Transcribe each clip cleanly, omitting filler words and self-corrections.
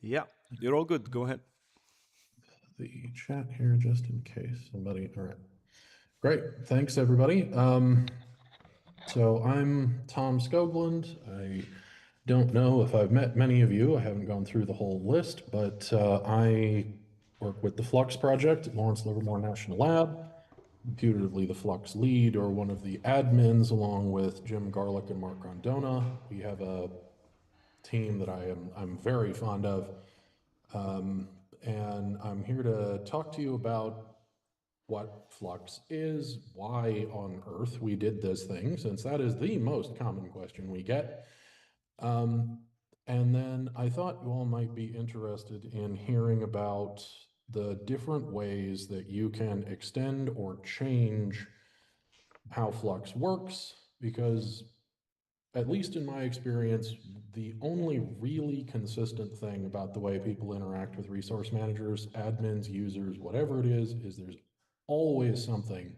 Yeah, you're all good. Go ahead. The chat here just in case somebody. All right. Great. Thanks, everybody. So I'm Tom Scogland. I don't know if I've met many of you. I haven't gone through the whole list, but I work with the Flux project at Lawrence Livermore National Lab, reputedly the Flux lead or one of the admins, along with Jim Garlick and Mark Grondona. We have a team that I'm very fond of. And I'm here to talk to you about what flux is, why on earth we did this thing, since that is the most common question we get. And then I thought you all might be interested in hearing about the different ways that you can extend or change how flux works, because at least in my experience, the only really consistent thing about the way people interact with resource managers, admins, users, whatever it is there's always something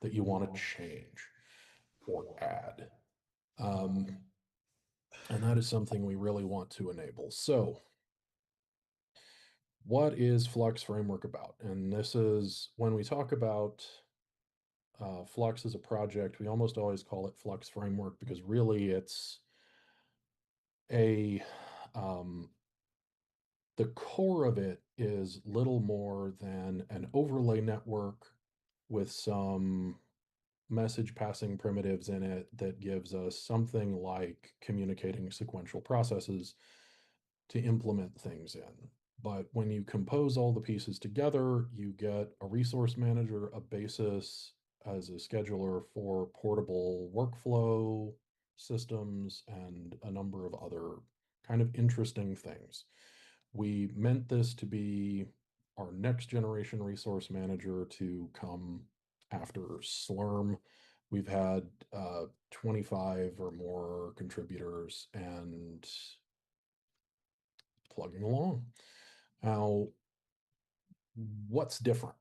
that you want to change or add. And that is something we really want to enable. So what is Flux Framework about? And this is when we talk about Flux as a project, we almost always call it Flux Framework because really it's a the core of it is little more than an overlay network with some message passing primitives in it that gives us something like communicating sequential processes to implement things in. But when you compose all the pieces together, you get a resource manager, a basis as a scheduler for portable workflow systems, and a number of other kind of interesting things. We meant this to be our next generation resource manager to come after Slurm. We've had 25 or more contributors and plugging along. Now, what's different?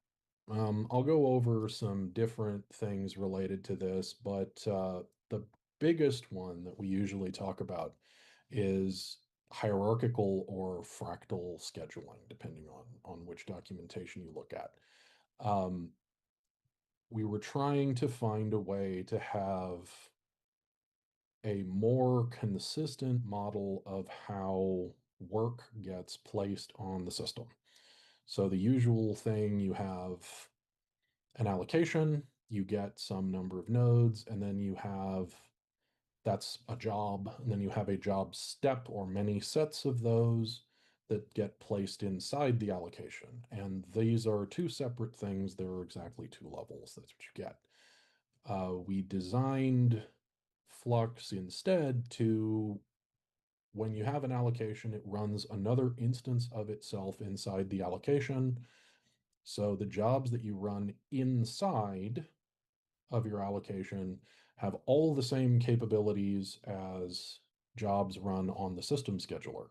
I'll go over some different things related to this, but the biggest one that we usually talk about is hierarchical or fractal scheduling, depending on which documentation you look at. We were trying to find a way to have a more consistent model of how work gets placed on the system. So the usual thing, you have an allocation, you get some number of nodes, and then you have that's a job, and then you have a job step or many sets of those that get placed inside the allocation. And these are two separate things. There are exactly two levels. That's what you get. We designed Flux instead to, when you have an allocation, it runs another instance of itself inside the allocation. So the jobs that you run inside of your allocation have all the same capabilities as jobs run on the system scheduler,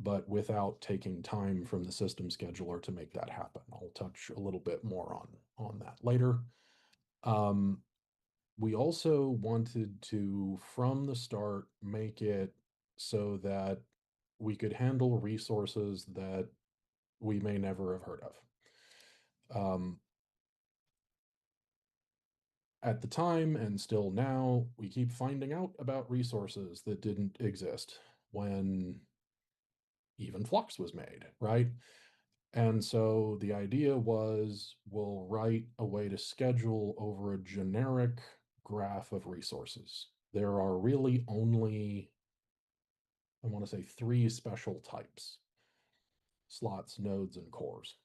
but without taking time from the system scheduler to make that happen. I'll touch a little bit more on that later. We also wanted to, from the start, make it so that we could handle resources that we may never have heard of. At the time and still now, we keep finding out about resources that didn't exist when even Flux was made, right? And so the idea was we'll write a way to schedule over a generic graph of resources. There are really only, I want to say, three special types: slots, nodes, and cores.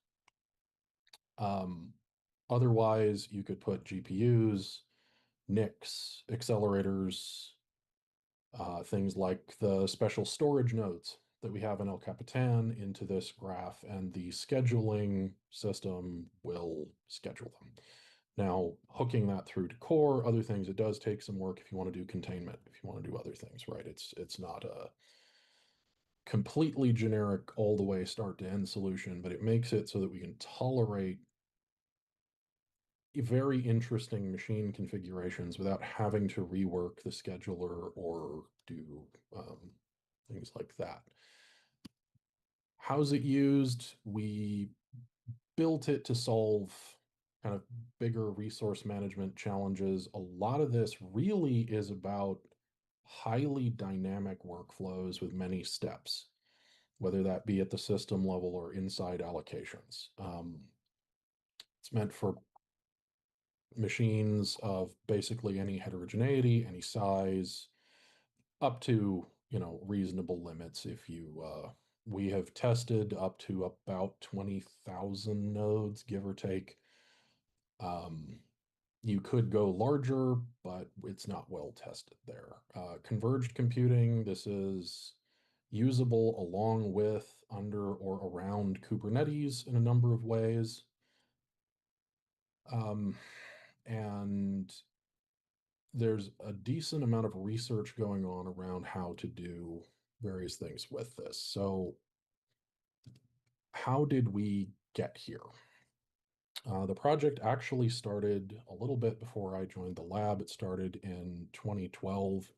Otherwise, you could put GPUs, NICs, accelerators, things like the special storage nodes that we have in El Capitan into this graph, and the scheduling system will schedule them. Now, hooking that through to core, other things, it does take some work if you want to do containment, if you want to do other things, right? It's not a completely generic all the way start to end solution, but it makes it so that we can tolerate very interesting machine configurations without having to rework the scheduler or do things like that. How's it used? We built it to solve kind of bigger resource management challenges. A lot of this really is about highly dynamic workflows with many steps, whether that be at the system level or inside allocations. It's meant for machines of basically any heterogeneity, any size, up to, reasonable limits. If you We have tested up to about 20,000 nodes, give or take. Um, you could go larger, but it's not well tested there. Converged computing, this is usable along with, under, or around Kubernetes in a number of ways. Um, and there's a decent amount of research going on around how to do various things with this. So, how did we get here? The project actually started a little bit before I joined the lab. It started in 2012.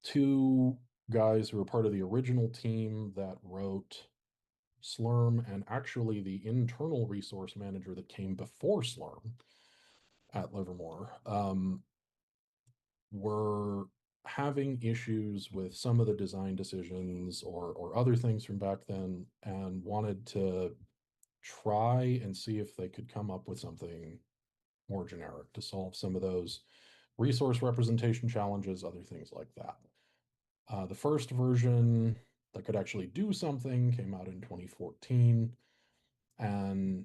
Two guys who were part of the original team that wrote Slurm, and actually the internal resource manager that came before Slurm at Livermore, were having issues with some of the design decisions or other things from back then, and wanted to try and see if they could come up with something more generic to solve some of those resource representation challenges, other things like that. The first version that could actually do something came out in 2014. And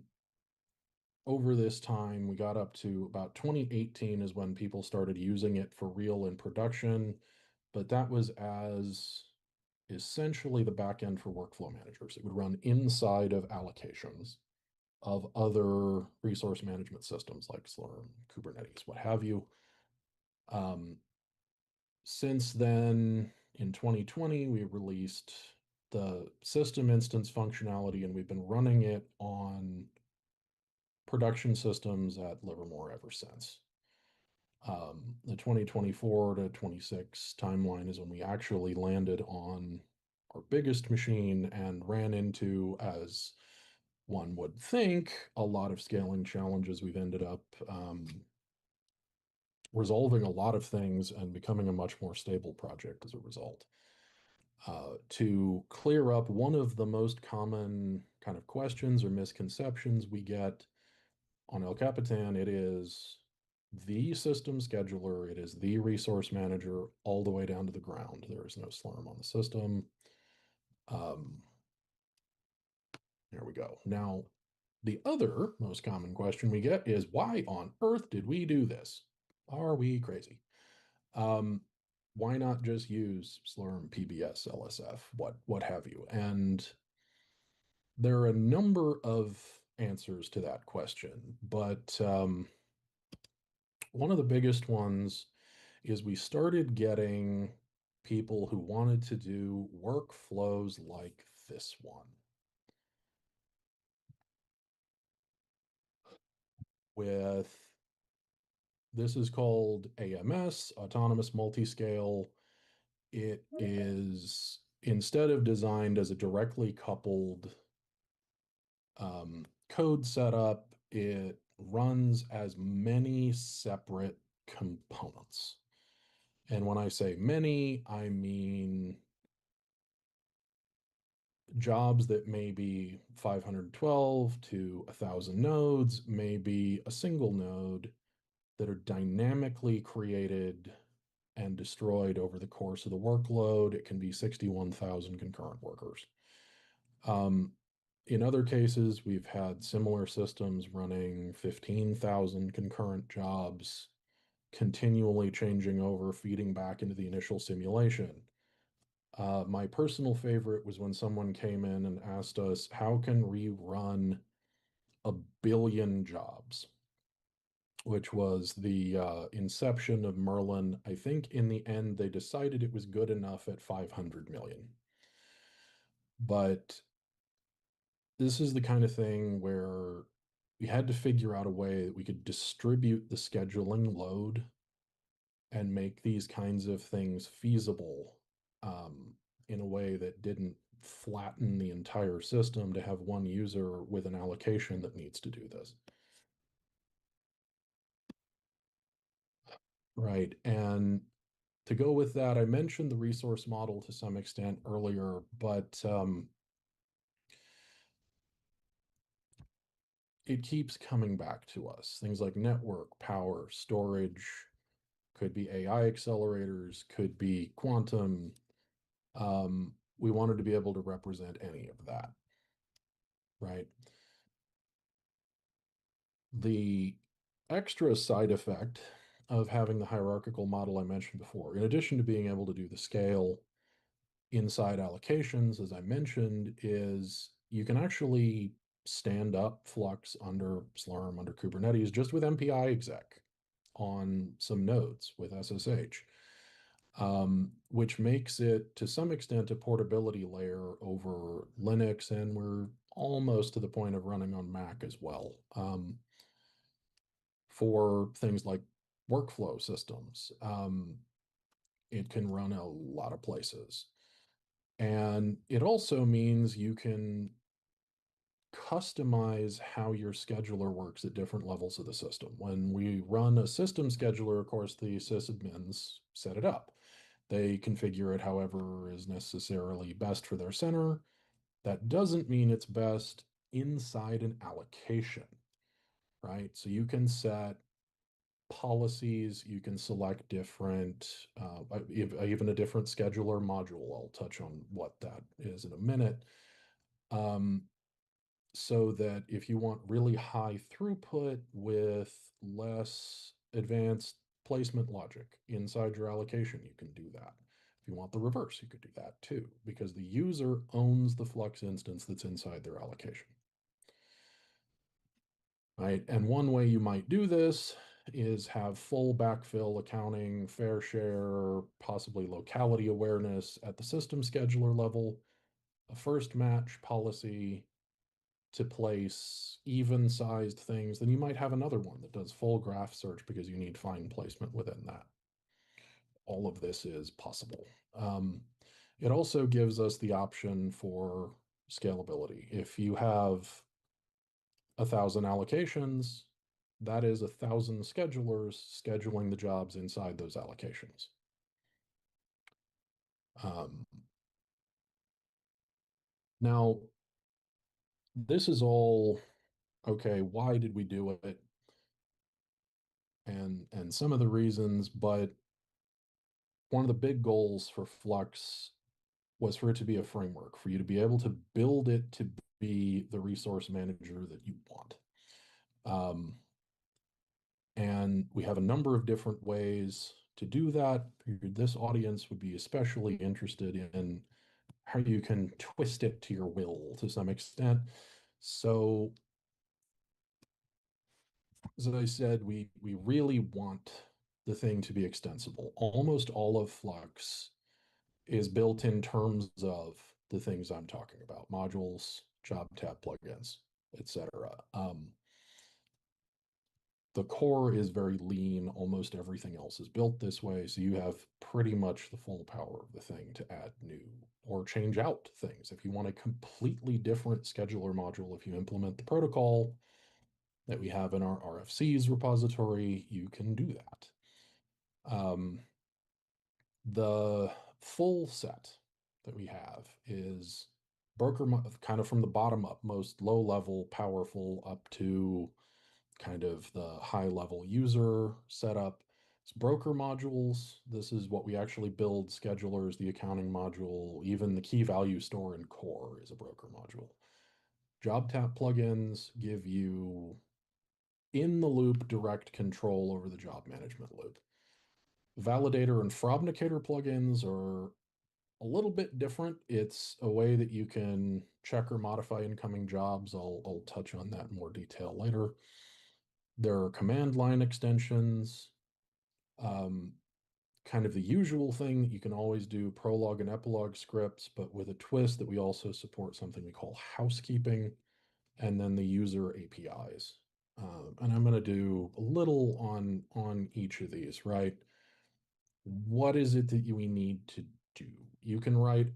over this time, we got up to about 2018 is when people started using it for real in production. But that was as essentially the back end for workflow managers. It would run inside of allocations of other resource management systems like Slurm, Kubernetes, what have you. Um, since then, in 2020, we released the system instance functionality, and we've been running it on production systems at Livermore ever since. The 2024 to 26 timeline is when we actually landed on our biggest machine and ran into, as one would think, a lot of scaling challenges. We've ended up resolving a lot of things and becoming a much more stable project as a result. To clear up one of the most common kind of questions or misconceptions we get on El Capitan, it is the system scheduler, it is the resource manager all the way down to the ground. There is no Slurm on the system. Um, there we go. Now, the other most common question we get is, why on earth did we do this? Are we crazy? Um, why not just use Slurm, PBS, LSF, what have you? And there are a number of answers to that question, but one of the biggest ones is we started getting people who wanted to do workflows like this one, with this is called AMS, Autonomous Multiscale. It is, instead of designed as a directly coupled code setup, it runs as many separate components. And when I say many, I mean jobs that may be 512 to 1,000 nodes, may be a single node, that are dynamically created and destroyed over the course of the workload. It can be 61,000 concurrent workers. In other cases, we've had similar systems running 15,000 concurrent jobs, continually changing over, feeding back into the initial simulation. My personal favorite was when someone came in and asked us, how can we run 1 billion jobs? Which was the inception of Merlin. I think in the end, they decided it was good enough at 500 million. But this is the kind of thing where we had to figure out a way that we could distribute the scheduling load and make these kinds of things feasible in a way that didn't flatten the entire system to have one user with an allocation that needs to do this. Right. And to go with that, I mentioned the resource model to some extent earlier, but it keeps coming back to us. Things like network, power, storage, could be AI accelerators, could be quantum. We wanted to be able to represent any of that, right? The extra side effect of having the hierarchical model I mentioned before, in addition to being able to do the scale inside allocations, as I mentioned, is you can actually stand up Flux under Slurm, under Kubernetes, just with MPI exec on some nodes with SSH, which makes it to some extent a portability layer over Linux, and we're almost to the point of running on Mac as well, for things like workflow systems. It can run a lot of places. And it also means you can customize how your scheduler works at different levels of the system. When we run a system scheduler, of course, the sysadmins set it up. They configure it however is necessarily best for their center. That doesn't mean it's best inside an allocation, right? So you can set policies, you can select different, even a different scheduler module. I'll touch on what that is in a minute. So that if you want really high throughput with less advanced placement logic inside your allocation, you can do that. If you want the reverse, you could do that too, because the user owns the Flux instance that's inside their allocation. Right? And one way you might do this is have full backfill accounting, fair share, possibly locality awareness at the system scheduler level, a first match policy to place even sized things. Then you might have another one that does full graph search because you need fine placement within that. All of this is possible. It also gives us the option for scalability. If you have 1,000 allocations, that is 1,000 schedulers scheduling the jobs inside those allocations. Now, this is all okay. Why did we do it? And some of the reasons, but one of the big goals for Flux was for it to be a framework, for you to be able to build it to be the resource manager that you want. And we have a number of different ways to do that. This audience would be especially interested in how you can twist it to your will to some extent. So, as I said, we really want the thing to be extensible. Almost all of Flux is built in terms of the things I'm talking about: modules, job tab plugins, etc. The core is very lean. Almost everything else is built this way. So you have pretty much the full power of the thing to add new or change out things. If you want a completely different scheduler module, if you implement the protocol that we have in our RFCs repository, you can do that. The full set that we have is broker kind of from the bottom up, most low level, powerful, up to kind of the high level user setup. It's broker modules. This is what we actually build: schedulers, the accounting module, even the key value store and core is a broker module. Job tap plugins give you in the loop direct control over the job management loop. Validator and Frobnicator plugins are a little bit different. It's a way that you can check or modify incoming jobs. I'll touch on that in more detail later. There are command line extensions, kind of the usual thing that you can always do: prologue and epilogue scripts, but with a twist that we also support something we call housekeeping, and then the user APIs. And I'm going to do a little on each of these, right? What is it that we need to do? You can write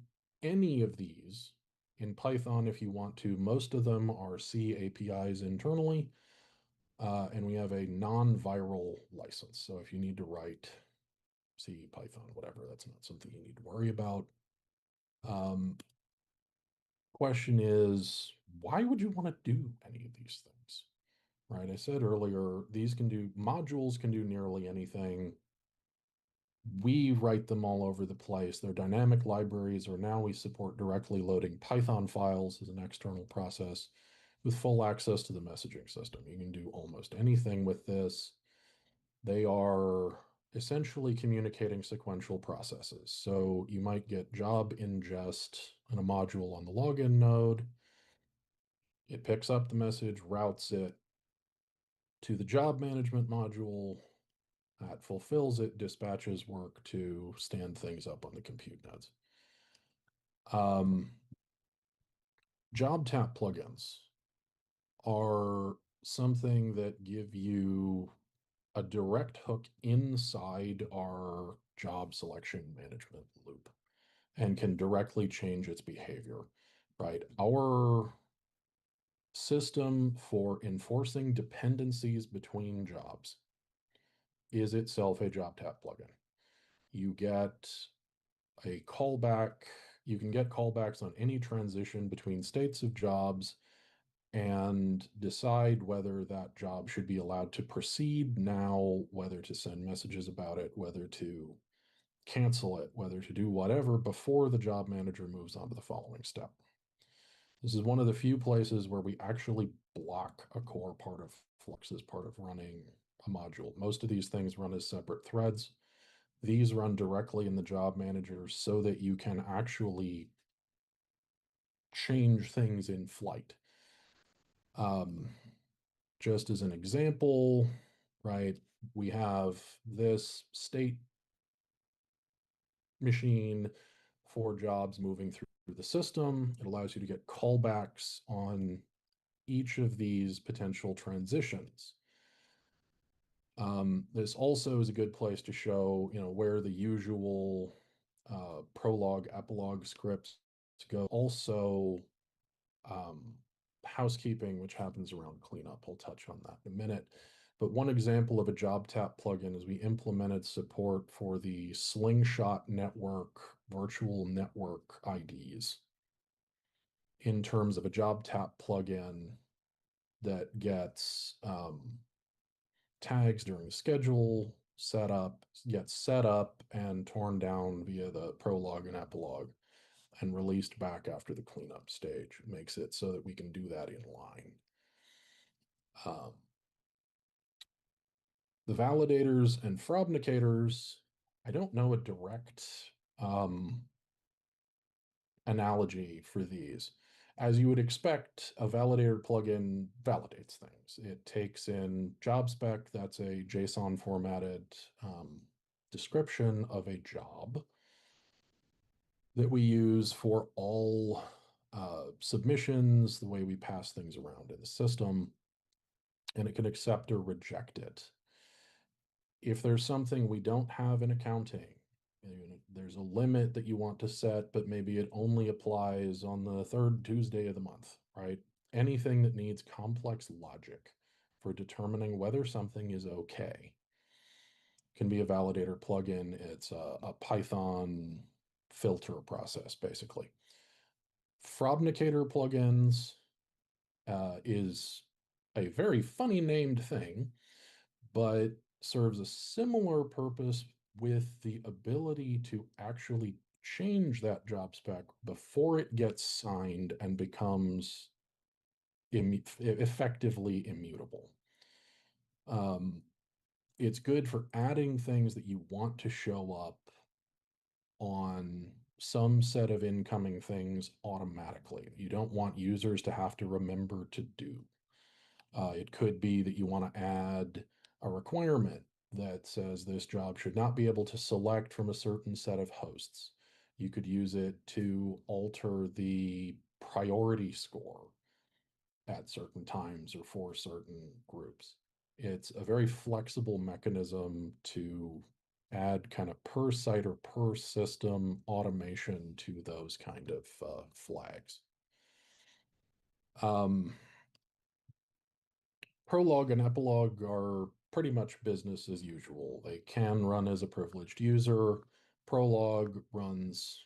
any of these in Python if you want to. Most of them are C APIs internally, and we have a non-viral license. So if you need to write C, Python, whatever, that's not something you need to worry about. Question is, why would you want to do any of these things? Right? I said earlier, modules can do nearly anything. We write them all over the place. They're dynamic libraries, or now we support directly loading Python files as an external process with full access to the messaging system. You can do almost anything with this. They are essentially communicating sequential processes. So you might get job ingest in a module on the login node. It picks up the message, routes it to the job management module. That fulfills it, dispatches work to stand things up on the compute nodes. Job tap plugins are something that give you a direct hook inside our job selection management loop and can directly change its behavior, right? Our system for enforcing dependencies between jobs is itself a job tap plugin. You get a callback, you can get callbacks on any transition between states of jobs and decide whether that job should be allowed to proceed now, whether to send messages about it, whether to cancel it, whether to do whatever before the job manager moves on to the following step. This is one of the few places where we actually block a core part of Flux as part of running a module. Most of these things run as separate threads. These run directly in the job manager so that you can actually change things in flight. Just as an example, right, we have this state machine for jobs moving through the system. It allows you to get callbacks on each of these potential transitions. This also is a good place to show, where the usual prologue, epilogue scripts go. Also, housekeeping, which happens around cleanup. I'll touch on that in a minute. But one example of a job tap plugin is we implemented support for the Slingshot network virtual network IDs in terms of a job tap plugin that gets tags during the schedule setup, gets set up and torn down via the prologue and epilogue and released back after the cleanup stage. It makes it so that we can do that in line. The validators and frobnicators, I don't know a direct analogy for these. As you would expect, a validator plugin validates things. It takes in job spec, that's a JSON formatted description of a job that we use for all submissions, the way we pass things around in the system, and it can accept or reject it. If there's something we don't have in accounting, there's a limit that you want to set, but maybe it only applies on the third Tuesday of the month, right? Anything that needs complex logic for determining whether something is okay can be a validator plugin. It's a Python filter process, basically. Frobnicator plugins is a very funny named thing, but serves a similar purpose with the ability to actually change that job spec before it gets signed and becomes effectively immutable. It's good for adding things that you want to show up on some set of incoming things automatically. You don't want users to have to remember to do. It could be that you want to add a requirement that says this job should not be able to select from a certain set of hosts. You could use it to alter the priority score at certain times or for certain groups. It's a very flexible mechanism to add kind of per site or per system automation to those kind of flags. Prologue and epilogue are pretty much business as usual. They can run as a privileged user. Prologue runs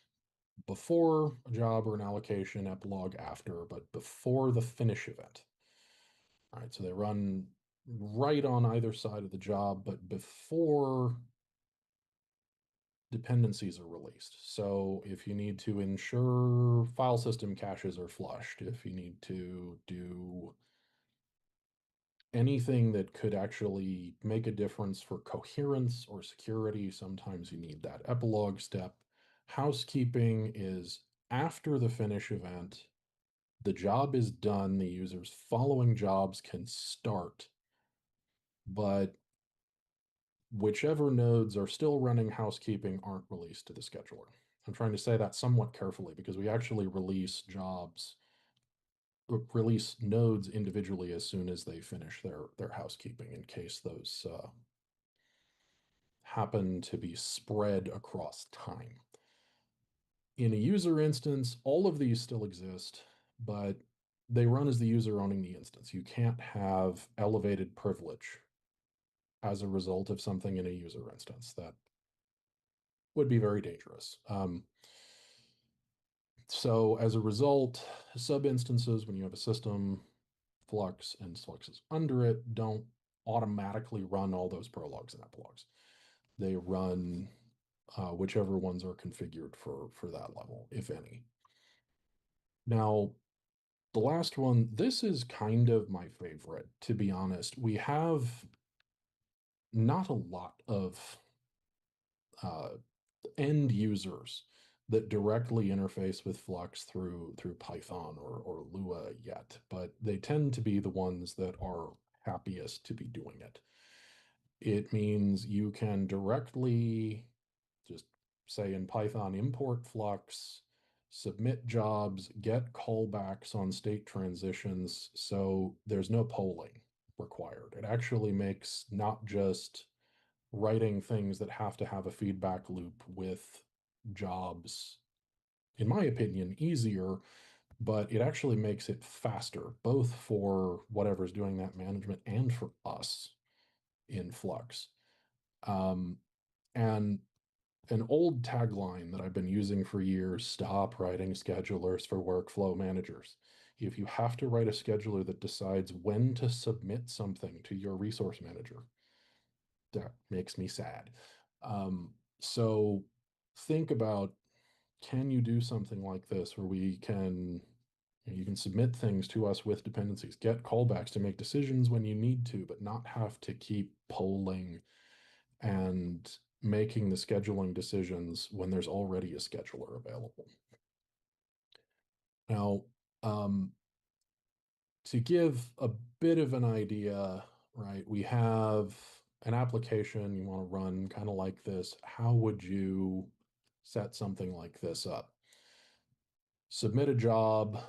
before a job or an allocation, epilogue after, but before the finish event. All right, so they run right on either side of the job, but before dependencies are released. So if you need to ensure file system caches are flushed, if you need to do anything that could actually make a difference for coherence or security, sometimes you need that epilogue step. Housekeeping is after the finish event, the job is done, the user's following jobs can start, but whichever nodes are still running housekeeping aren't released to the scheduler. I'm trying to say that somewhat carefully because we actually release nodes individually as soon as they finish their housekeeping in case those happen to be spread across time. In a user instance, all of these still exist, but they run as the user owning the instance. You can't have elevated privilege as a result of something in a user instance. That would be very dangerous. So as a result, sub instances, when you have a system, flux and fluxes under it, don't automatically run all those prologues and epilogues. They run whichever ones are configured for that level, if any. Now, the last one, this is kind of my favorite, to be honest. We have not a lot of uh, end users that directly interface with Flux through Python or Lua yet, but they tend to be the ones that are happiest to be doing it. It means you can directly just say in Python, import Flux, submit jobs, get callbacks on state transitions. So there's no polling required. It actually makes not just writing things that have to have a feedback loop with jobs, in my opinion, easier, but it actually makes it faster, both for whatever's doing that management and for us in Flux. Um, and an old tagline that I've been using for years, stop writing schedulers for workflow managers. If you have to write a scheduler that decides when to submit something to your resource manager, that makes me sad. So think about, can you do something like this where you can submit things to us with dependencies, get callbacks to make decisions when you need to, but not have to keep polling and making the scheduling decisions when there's already a scheduler available. Now, to give a bit of an idea, right, we have an application you want to run kind of like this. How would you set something like this up? Submit a job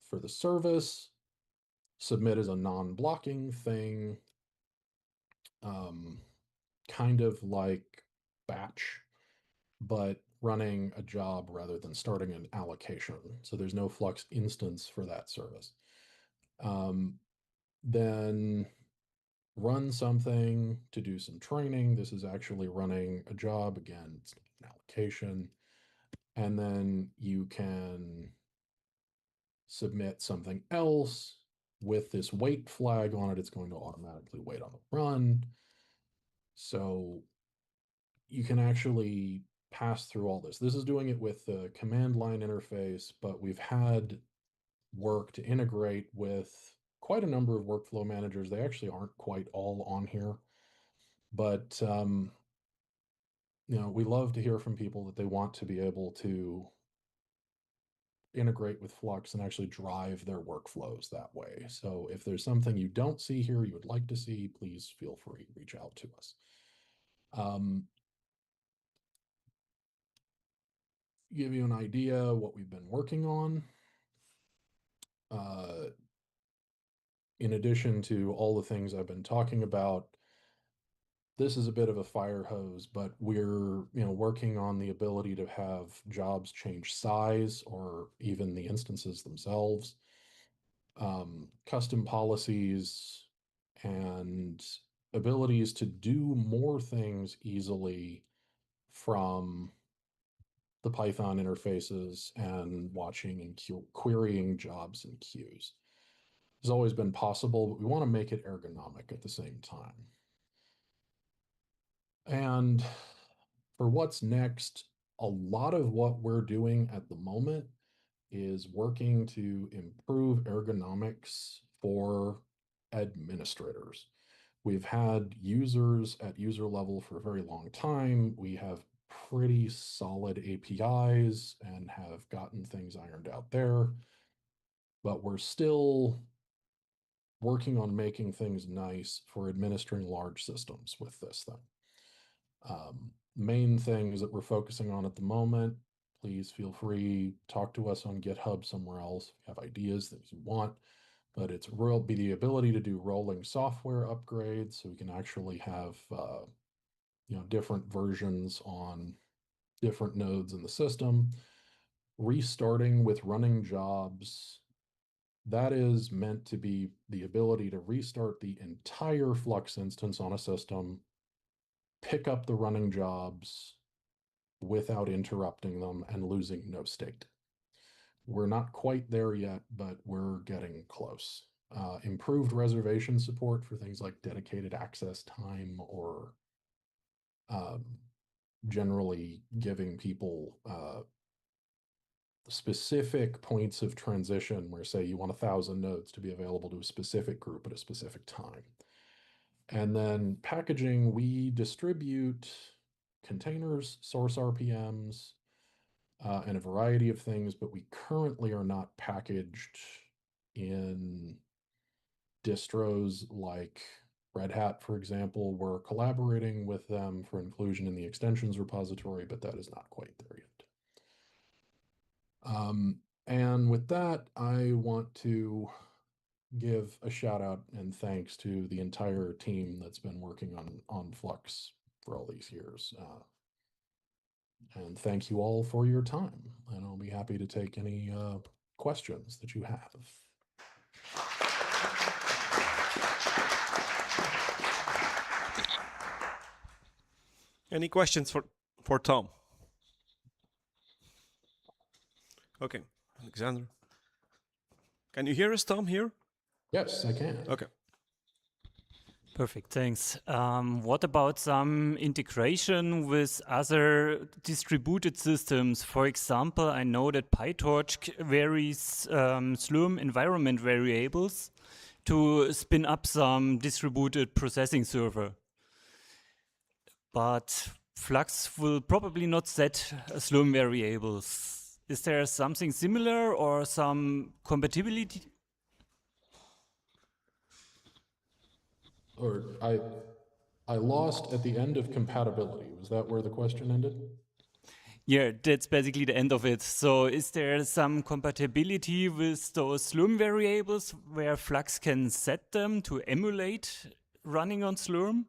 for the service, submit as a non-blocking thing, um, kind of like batch, but running a job rather than starting an allocation. So there's no Flux instance for that service. Then run something to do some training. This is actually running a job. Again, it's an allocation. And then you can submit something else with this wait flag on it. It's going to automatically wait on the run. So you can actually pass through all this. This is doing it with the command line interface, but we've had work to integrate with quite a number of workflow managers. They actually aren't quite all on here, but we love to hear from people that they want to be able to integrate with Flux and actually drive their workflows that way. So if there's something you don't see here you would like to see, please feel free to reach out to us. Give you an idea what we've been working on. In addition to all the things I've been talking about, this is a bit of a fire hose, but we're working on the ability to have jobs change size or even the instances themselves, custom policies, and abilities to do more things easily from the Python interfaces and watching and querying jobs and queues. It's always been possible, but we want to make it ergonomic at the same time. And for what's next, a lot of what we're doing at the moment is working to improve ergonomics for administrators. We've had users at user level for a very long time. We have pretty solid APIs and have gotten things ironed out there, but we're still working on making things nice for administering large systems with this thing. Main things that we're focusing on at the moment, please feel free, talk to us on GitHub somewhere else if you have ideas, things you want, but it's be the ability to do rolling software upgrades so we can actually have different versions on different nodes in the system. Restarting with running jobs, that is meant to be the ability to restart the entire Flux instance on a system, pick up the running jobs without interrupting them and losing no state. We're not quite there yet, but we're getting close. Improved reservation support for things like dedicated access time or generally giving people specific points of transition where, say, you want 1,000 nodes to be available to a specific group at a specific time. And then packaging, we distribute containers, source RPMs, and a variety of things, but we currently are not packaged in distros like Red Hat, for example. We're collaborating with them for inclusion in the extensions repository, but that is not quite there yet. And with that, I want to give a shout out and thanks to the entire team that's been working on Flux for all these years. And thank you all for your time. And I'll be happy to take any questions that you have. Any questions for Tom? Okay, Alexander. Can you hear us, Tom, here? Yes, I can. Okay. Perfect, thanks. What about some integration with other distributed systems? For example, I know that PyTorch varies Slurm environment variables to spin up some distributed processing server. But Flux will probably not set Slurm variables. Is there something similar or some compatibility? Or I lost at the end of compatibility. Was that where the question ended? Yeah, that's basically the end of it. So is there some compatibility with those Slurm variables where Flux can set them to emulate running on Slurm?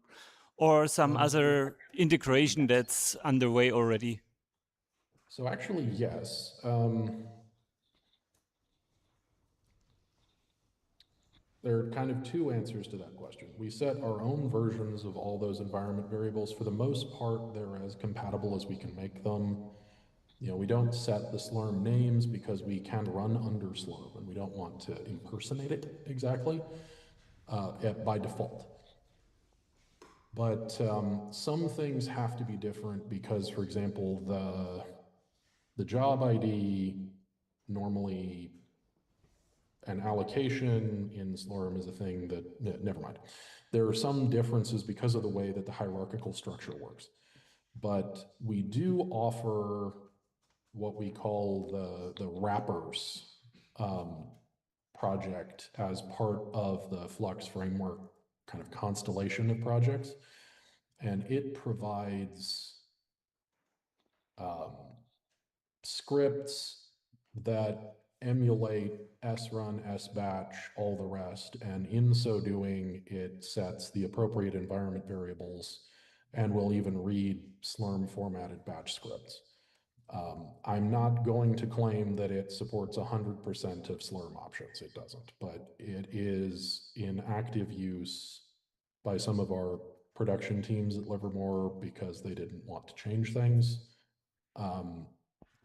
Or some other integration that's underway already? So actually, yes. There are kind of two answers to that question. We set our own versions of all those environment variables. For the most part, they're as compatible as we can make them. We don't set the Slurm names because we can run under Slurm and we don't want to impersonate it exactly by default. But some things have to be different because, for example, the job ID normally, an allocation in Slurm is a thing that, never mind. There are some differences because of the way that the hierarchical structure works. But we do offer what we call the wrappers project as part of the Flux framework kind of constellation of projects. And it provides scripts that emulate srun, sbatch, all the rest. And in so doing, it sets the appropriate environment variables and will even read Slurm formatted batch scripts. I'm not going to claim that it supports 100% of Slurm options. It doesn't, but it is in active use by some of our production teams at Livermore because they didn't want to change things,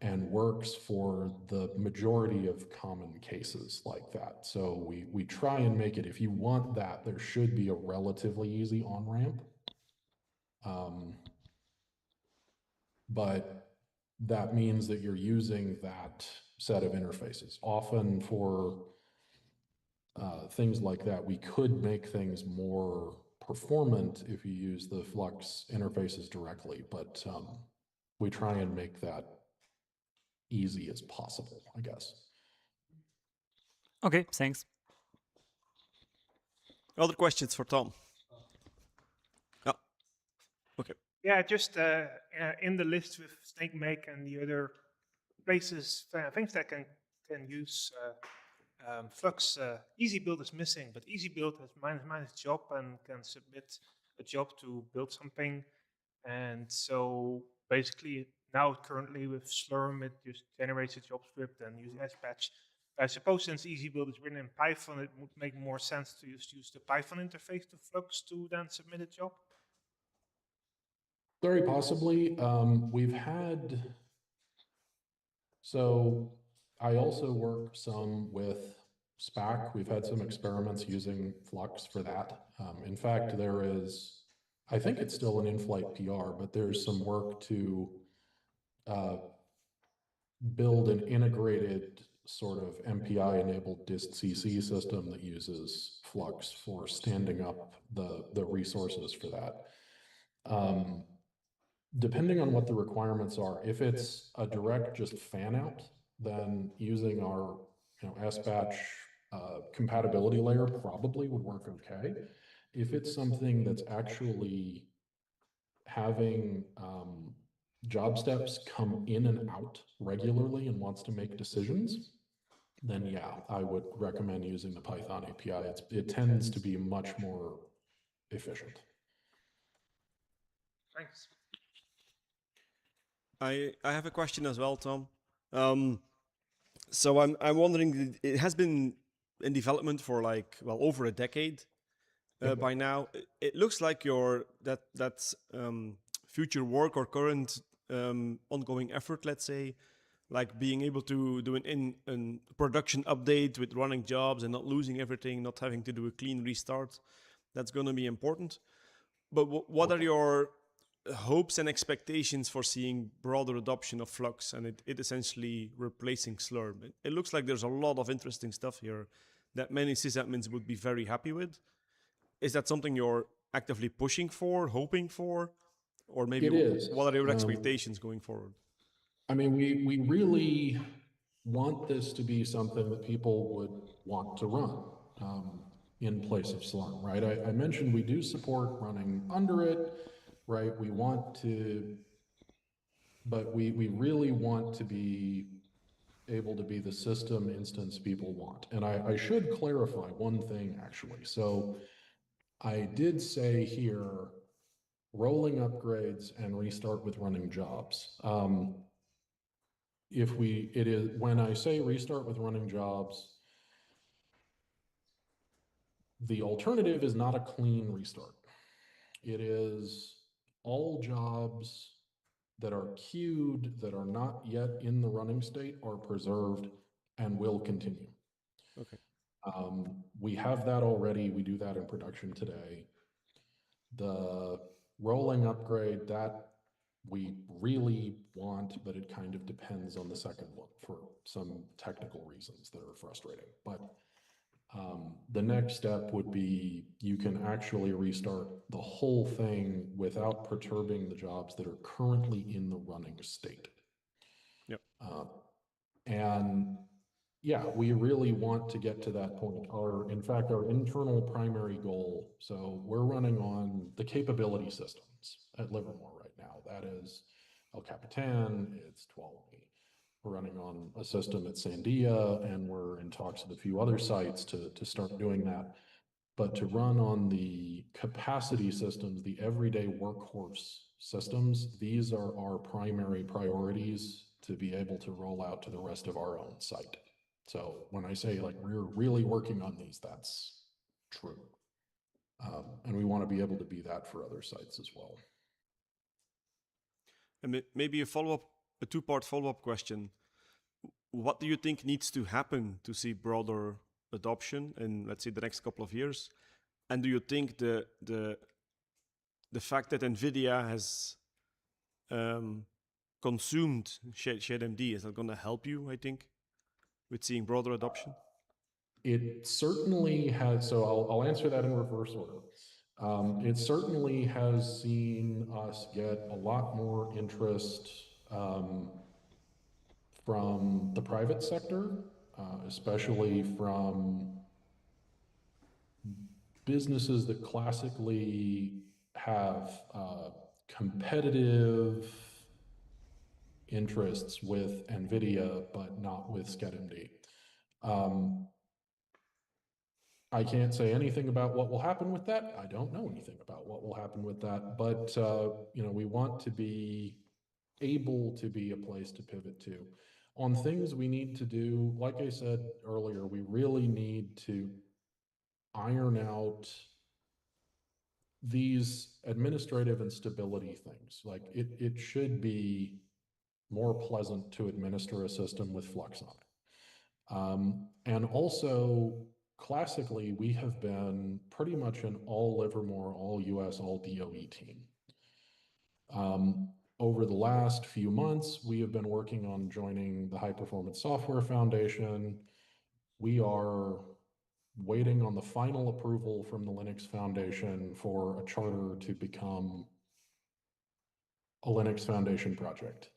and works for the majority of common cases like that. So we try and make it, if you want that, there should be a relatively easy on-ramp. But that means that you're using that set of interfaces. Often for things like that, we could make things more performant if you use the Flux interfaces directly, but we try and make that easy as possible, I guess. Okay, thanks. Other questions for Tom? Oh, okay. Yeah, just in the list with SnakeMake and the other places, things that can use Flux, EasyBuild is missing, but EasyBuild has minus job and can submit a job to build something. And so basically now currently with Slurm, it just generates a job script and uses SPatch. I suppose since EasyBuild is written in Python, it would make more sense to use the Python interface to Flux to then submit a job. Very possibly. We've had, so I also work some with SPAC. We've had some experiments using Flux for that. In fact, there is, I think it's still an in-flight PR, but there's some work to build an integrated sort of MPI-enabled dist-cc system that uses Flux for standing up the resources for that. Depending on what the requirements are, if it's a direct just fan out, then using our SBatch compatibility layer probably would work okay. If it's something that's actually having job steps come in and out regularly and wants to make decisions, then yeah, I would recommend using the Python API. It tends to be much more efficient. Thanks. I have a question as well, Tom. So I'm wondering, it has been in development for like, well, over a decade by now. It looks like that's future work or current ongoing effort, let's say, like being able to do an production update with running jobs and not losing everything, not having to do a clean restart. That's going to be important. But what are your hopes and expectations for seeing broader adoption of Flux and it essentially replacing Slurm? It looks like there's a lot of interesting stuff here that many sysadmins would be very happy with. Is that something you're actively pushing for, hoping for? Or maybe It is. What are your expectations going forward? I mean, we really want this to be something that people would want to run in place of Slurm, right? I mentioned we do support running under it, right? We want to, but we really want to be able to be the system instance people want. And I should clarify one thing actually. So I did say here, rolling upgrades and restart with running jobs. When I say restart with running jobs, the alternative is not a clean restart. It is all jobs that are queued, that are not yet in the running state, are preserved and will continue. Okay. We have that already. We do that in production today. The rolling upgrade, that we really want, but it kind of depends on the second one for some technical reasons that are frustrating. But the next step would be you can actually restart the whole thing without perturbing the jobs that are currently in the running state. Yep. And yeah, we really want to get to that point. In fact, our internal primary goal, so we're running on the capability systems at Livermore right now. That is El Capitan, it's 12. We're running on a system at Sandia, and we're in talks with a few other sites to start doing that. But to run on the capacity systems, the everyday workhorse systems, these are our primary priorities to be able to roll out to the rest of our own site. So when I say like we're really working on these, that's true. And we want to be able to be that for other sites as well. And maybe a two-part follow-up question. What do you think needs to happen to see broader adoption in, let's say, the next couple of years? And do you think the fact that NVIDIA has consumed ShadMD, is that going to help you, I think, with seeing broader adoption? It certainly has, so I'll answer that in reverse order. It certainly has seen us get a lot more interest from the private sector, especially from businesses that classically have competitive interests with NVIDIA, but not with SCHEDMD. I can't say anything about what will happen with that. I don't know anything about what will happen with that, but you know, we want to be able to be a place to pivot to. On things we need to do, like I said earlier, we really need to iron out these administrative and stability things. Like it should be more pleasant to administer a system with Flux on it. And also, classically, we have been pretty much an all Livermore, all US, all DOE team. Over the last few months, we have been working on joining the High Performance Software Foundation. We are waiting on the final approval from the Linux Foundation for a charter to become a Linux Foundation project.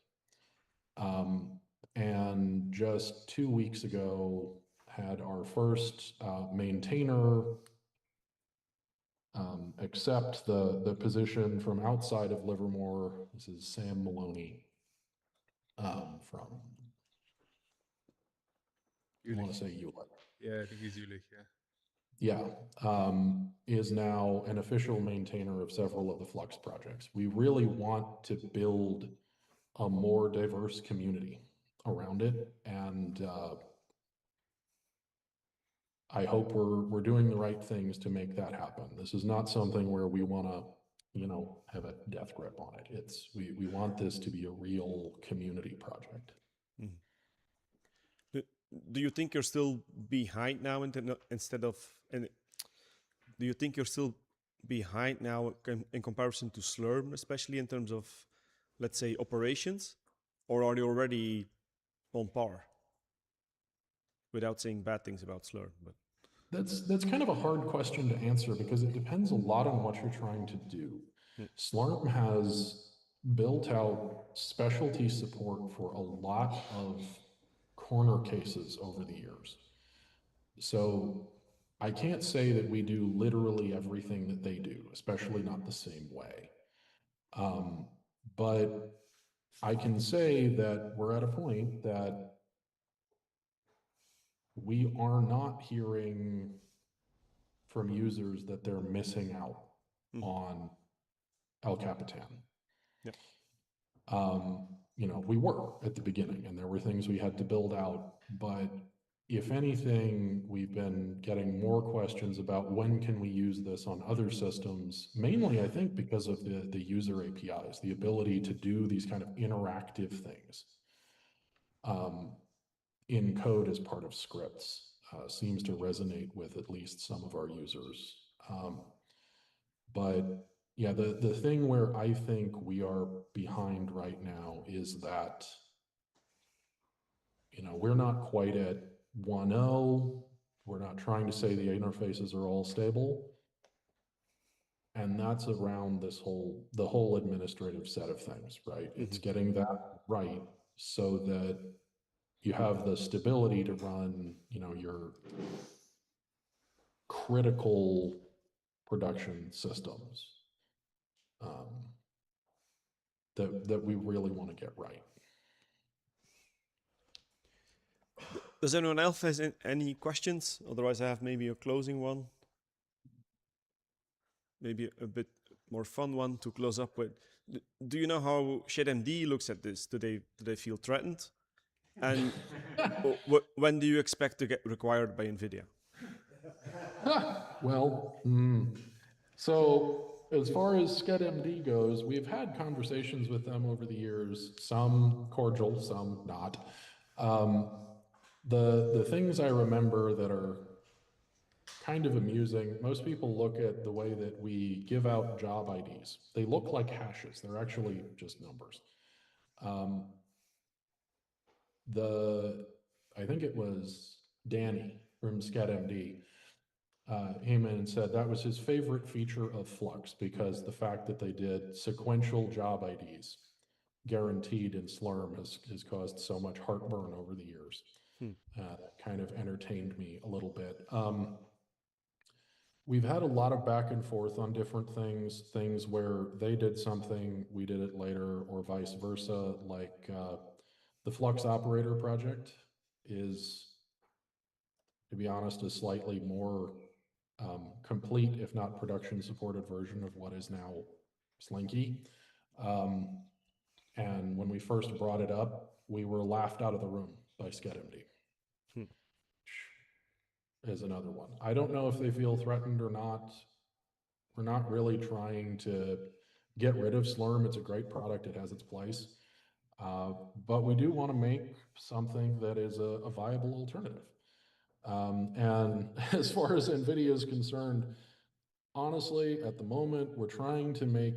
And just 2 weeks ago, had our first maintainer accept the position from outside of Livermore. This is Sam Maloney from, I want to say Hewlett. Yeah, I think he's Jülich, yeah. Yeah, is now an official maintainer of several of the Flux projects. We really want to build a more diverse community around it, and I hope we're doing the right things to make that happen. This is not something where we want to, you know, have a death grip on it. It's we want this to be a real community project. Mm-hmm. Do you think you're still behind now instead of? And do you think you're still behind now in comparison to Slurm, especially in terms of, let's say, operations, or are you already on par? Without saying bad things about Slurm, but that's kind of a hard question to answer because it depends a lot on what you're trying to do. Slurm has built out specialty support for a lot of corner cases over the years. So I can't say that we do literally everything that they do, especially not the same way. But I can say that we're at a point that we are not hearing from users that they're missing out on El Capitan. Yep. You know, we were at the beginning and there were things we had to build out, but if anything, we've been getting more questions about when can we use this on other systems, mainly I think because of the user APIs, the ability to do these kind of interactive things in code as part of scripts seems to resonate with at least some of our users. But yeah, the thing where I think we are behind right now is that, you know, we're not quite at 1.0. We're not trying to say the interfaces are all stable. And that's around the whole administrative set of things, right? It's getting that right so that you have the stability to run, you know, your critical production systems that we really want to get right. Does anyone else has any questions? Otherwise, I have maybe a closing one. maybe a bit more fun one to close up with. Do you know how ShedMD looks at this? Do they feel threatened? And when do you expect to get required by NVIDIA? Well, so as far as ScedMD goes, we've had conversations with them over the years, some cordial, some not. The things I remember that are kind of amusing, most people look at the way that we give out job IDs. They look like hashes. They're actually just numbers. I think it was Danny from ScedMD came in and said that was his favorite feature of Flux, because the fact that they did sequential job IDs guaranteed in Slurm has caused so much heartburn over the years. That kind of entertained me a little bit. We've had a lot of back and forth on different things where they did something, we did it later, or vice versa. Like the Flux operator project is, to be honest, a slightly more complete, if not production supported version of what is now Slinky. And when we first brought it up, we were laughed out of the room by ScedMD. Is another one. I don't know if they feel threatened or not. We're not really trying to get rid of Slurm. It's a great product. It has its place. But we do want to make something that is a viable alternative. And as far as NVIDIA is concerned, honestly, at the moment, we're trying to make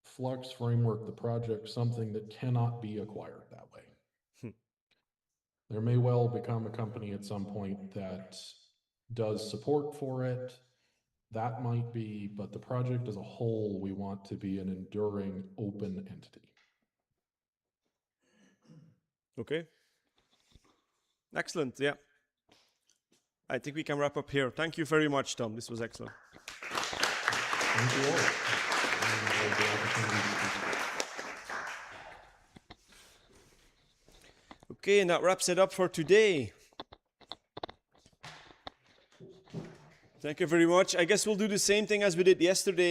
Flux Framework, the project, something that cannot be acquired that way. There may well become a company at some point that does support for it. That might be, but the project as a whole, we want to be an enduring open entity. Okay. Excellent. Yeah. I think we can wrap up here. Thank you very much, Tom. This was excellent. Thank you all. Okay, and that wraps it up for today. Thank you very much. I guess we'll do the same thing as we did yesterday.